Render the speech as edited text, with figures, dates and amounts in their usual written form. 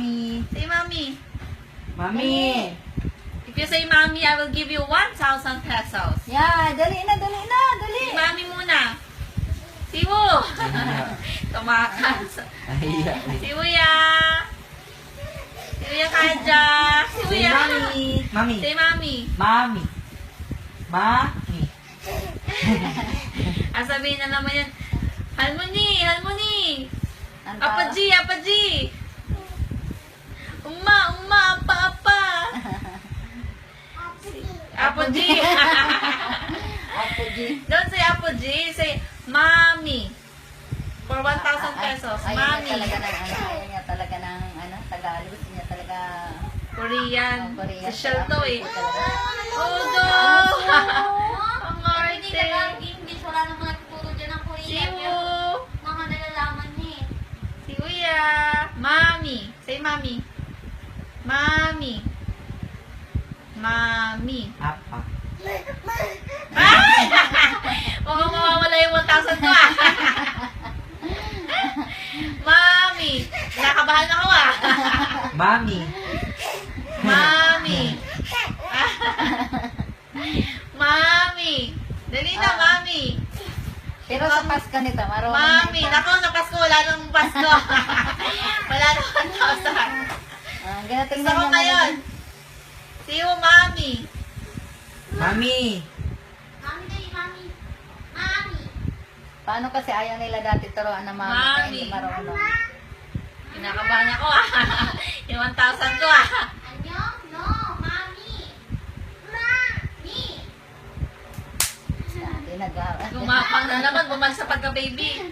Mommy. Say mommy. Mommy. If you say mommy, I will give you 1,000 pesos. Yeah, dali na, dali na, dali. Si mommy muna. Siwu. Tumakas. Ahiya. Siwuya. Siwuya kaja. Siwuya. Mommy. Mommy. Say mommy. Mommy. Mommy. Sabihin na naman yan. Halmoni, halmoni. Ang Apaji, apaji. Uma, uma, apa, apa. Apaji. Apoji. Don't say apaji, say mommy. For 1,000 pesos. Ayaw Mommy. niya talaga ng ayaw niya talaga ng Tagalog. Gusto niya talaga Korean. Korean. Social to eh. Oh, no. Ang Hindi arte. Tagalog, English. Wala nang mga tuturo dyan ng Korean. Siwu. Mga nalalaman niya eh. Siwuya. Mommy. Say mommy. Mommy. Mommy. Apa. Ay! Mukhang mawawala yung 1,000 ko ah. Mommy. Nakabahan ako ah. Mommy. Mommy. Mommy. Dali na, mommy. Pero sa Pasko nito, marunong Mommy. na ito. Nako, sa Pasko. Wala nang Pasko. Wala nang 1,000. Ganating Gusto ko ngayon. See you, mommy. Mommy. Mami dali, mami. Mami. Paano kasi ayaw nila dati turuan na mami na Mami. hindi marunong. Kinakabahan ako ah. Yung 1,000 ko ah. Anyo? No, mami. Mami. Dati nag-aaral. Gumapang na naman. Bumag sa pagka-baby.